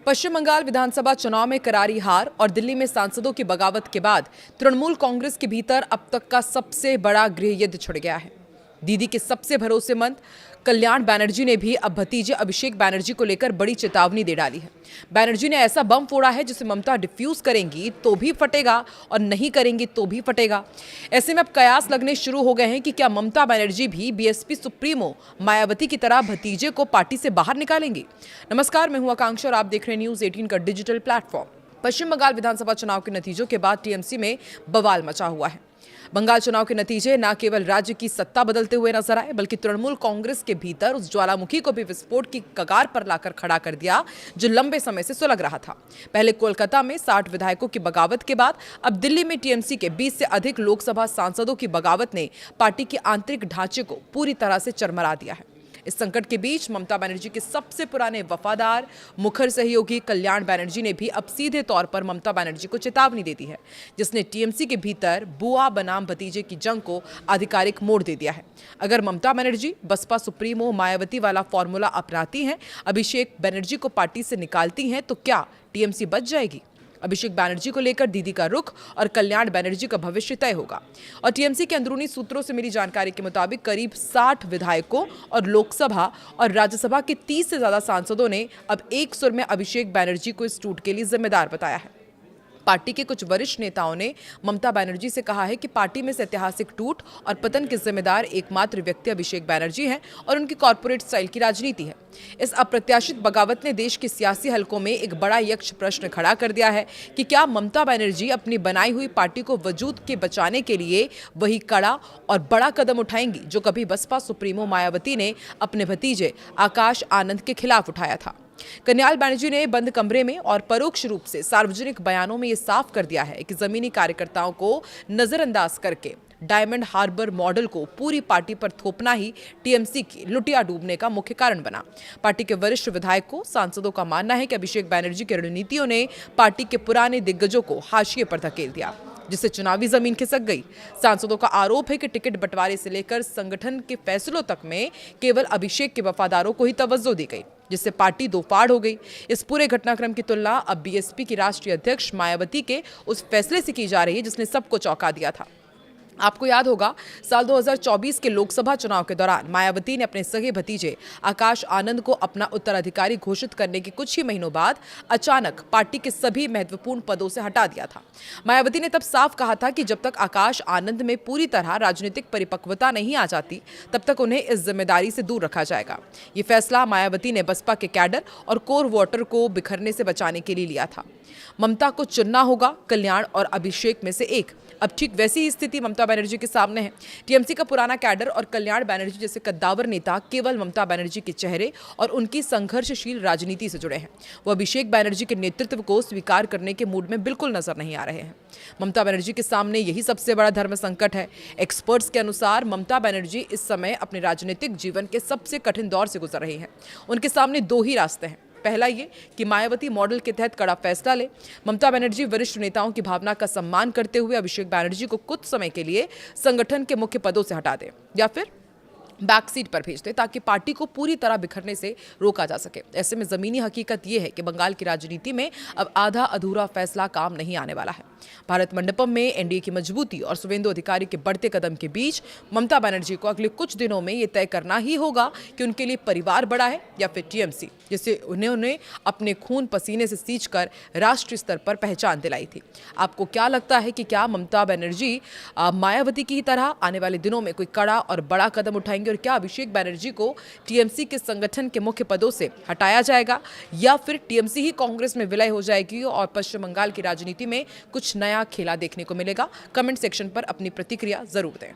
पश्चिम बंगाल विधानसभा चुनाव में करारी हार और दिल्ली में सांसदों की बगावत के बाद तृणमूल कांग्रेस के भीतर अब तक का सबसे बड़ा गृह युद्ध छिड़ गया है। दीदी के सबसे भरोसेमंद कल्याण बनर्जी ने भी अब भतीजे अभिषेक बनर्जी को लेकर बड़ी चेतावनी दे डाली है। बनर्जी ने ऐसा बम फोड़ा है जिसे ममता डिफ्यूज करेंगी तो भी फटेगा और नहीं करेंगी तो भी फटेगा। ऐसे में अब कयास लगने शुरू हो गए हैं कि क्या ममता बनर्जी भी बीएसपी सुप्रीमो मायावती की तरह भतीजे को पार्टी से बाहर निकालेंगी। नमस्कार, मैं हूं आकांक्षा और आप देख रहे हैं न्यूज 18 का डिजिटल प्लेटफॉर्म। पश्चिम बंगाल विधानसभा चुनाव के नतीजों के बाद टीएमसी में बवाल मचा हुआ है। बंगाल चुनाव के नतीजे न केवल राज्य की सत्ता बदलते हुए नजर आए, बल्कि तृणमूल कांग्रेस के भीतर उस ज्वालामुखी को भी विस्फोट की कगार पर लाकर खड़ा कर दिया जो लंबे समय से सुलग रहा था। पहले कोलकाता में 60 विधायकों की बगावत के बाद अब दिल्ली में टीएमसी के 20 से अधिक लोकसभा सांसदों की बगावत ने पार्टी के आंतरिक ढांचे को पूरी तरह से चरमरा दिया है। इस संकट के बीच ममता बनर्जी के सबसे पुराने वफादार मुखर सहयोगी कल्याण बनर्जी ने भी अब सीधे तौर पर ममता बनर्जी को चेतावनी दे दी है, जिसने टीएमसी के भीतर बुआ बनाम भतीजे की जंग को आधिकारिक मोड़ दे दिया है। अगर ममता बनर्जी बसपा सुप्रीमो मायावती वाला फॉर्मूला अपनाती हैं, अभिषेक बनर्जी को पार्टी से निकालती हैं, तो क्या टीएमसी बच जाएगी? अभिषेक बनर्जी को लेकर दीदी का रुख और कल्याण बनर्जी का भविष्य तय होगा। और टीएमसी के अंदरूनी सूत्रों से मिली जानकारी के मुताबिक करीब 60 विधायकों और लोकसभा और राज्यसभा के 30 से ज्यादा सांसदों ने अब एक सुर में अभिषेक बनर्जी को इस टूट के लिए जिम्मेदार बताया है। पार्टी के कुछ वरिष्ठ नेताओं ने ममता बनर्जी से कहा है कि पार्टी में से ऐतिहासिक टूट और पतन के जिम्मेदार एकमात्र व्यक्ति अभिषेक बनर्जी हैं और उनकी कॉर्पोरेट स्टाइल की राजनीति है। इस अप्रत्याशित बगावत ने देश के सियासी हलकों में एक बड़ा यक्ष प्रश्न खड़ा कर दिया है कि क्या ममता बनर्जी अपनी बनाई हुई पार्टी को वजूद के बचाने के लिए वही कड़ा और बड़ा कदम उठाएंगी जो कभी बसपा सुप्रीमो मायावती ने अपने भतीजे आकाश आनंद के खिलाफ उठाया था। कल्याण बनर्जी ने बंद कमरे में और परोक्ष रूप से सार्वजनिक बयानों में यह साफ कर दिया है कि जमीनी कार्यकर्ताओं को नजरअंदाज करके डायमंड हार्बर मॉडल को पूरी पार्टी पर थोपना ही टीएमसी की लुटिया डूबने का मुख्य कारण बना। पार्टी के वरिष्ठ विधायकों सांसदों का मानना है कि अभिषेक बनर्जी की रणनीतियों ने पार्टी के पुराने दिग्गजों को हाशिए पर धकेल दिया, जिससे चुनावी जमीन खिसक गई। सांसदों का आरोप है कि टिकट बंटवारे से लेकर संगठन के फैसलों तक में केवल अभिषेक के वफादारों को ही तवज्जो दी गई, जिससे पार्टी दो फाड़ हो गई। इस पूरे घटनाक्रम की तुलना अब बीएसपी की राष्ट्रीय अध्यक्ष मायावती के उस फैसले से की जा रही है जिसने सबको चौंका दिया था। आपको याद होगा, साल 2024 के लोकसभा चुनाव के दौरान मायावती ने अपने सगे भतीजे आकाश आनंद को अपना उत्तराधिकारी घोषित करने के कुछ ही महीनों बाद अचानक पार्टी के सभी महत्वपूर्ण पदों से हटा दिया था। मायावती ने तब साफ कहा था कि जब तक आकाश आनंद में पूरी तरह राजनीतिक परिपक्वता नहीं आ जाती, तब तक उन्हें इस जिम्मेदारी से दूर रखा जाएगा। ये फैसला मायावती ने बसपा के कैडर और कोर वोटर को बिखरने से बचाने के लिए लिया था। ममता को चुनना होगा कल्याण और अभिषेक में से एक। अब ठीक वैसी ही स्थिति ममता बनर्जी के सामने है। टीएमसी का पुराना कैडर और कल्याण बनर्जी जैसे कद्दावर नेता केवल ममता बनर्जी के चेहरे और उनकी संघर्षशील राजनीति से जुड़े हैं। वो अभिषेक बनर्जी के नेतृत्व को स्वीकार करने के मूड में बिल्कुल नजर नहीं आ रहे हैं। ममता बनर्जी के सामने यही सबसे बड़ा धर्म संकट है। एक्सपर्ट्स के अनुसार ममता बनर्जी इस समय अपने राजनीतिक जीवन के सबसे कठिन दौर से गुजर रही हैं। उनके सामने दो ही रास्ते हैं। पहला ये कि मायावती मॉडल के तहत कड़ा फैसला ले, ममता बनर्जी वरिष्ठ नेताओं की भावना का सम्मान करते हुए अभिषेक बनर्जी को कुछ समय के लिए संगठन के मुख्य पदों से हटा दे, या फिर बैक सीट पर भेज दे ताकि पार्टी को पूरी तरह बिखरने से रोका जा सके। ऐसे में जमीनी हकीकत यह है कि बंगाल की राजनीति में अब आधा अधूरा फैसला काम नहीं आने वाला है। भारत मंडपम में एनडीए की मजबूती और शुवेंदु अधिकारी के बढ़ते कदम के बीच ममता बनर्जी को अगले कुछ दिनों में यह तय करना ही होगा कि उनके लिए परिवार बड़ा है या फिर टीएमसी, जिसे उन्होंने अपने खून पसीने से सींचकर राष्ट्रीय स्तर पर पहचान दिलाई थी। आपको क्या लगता है कि क्या ममता बनर्जी मायावती की तरह आने वाले दिनों में कोई कड़ा और बड़ा कदम उठाएंगे और क्या अभिषेक बनर्जी को टीएमसी के संगठन के मुख्य पदों से हटाया जाएगा या फिर टीएमसी ही कांग्रेस में विलय हो जाएगी और पश्चिम बंगाल की राजनीति में कुछ नया खेला देखने को मिलेगा? कमेंट सेक्शन पर अपनी प्रतिक्रिया जरूर दें।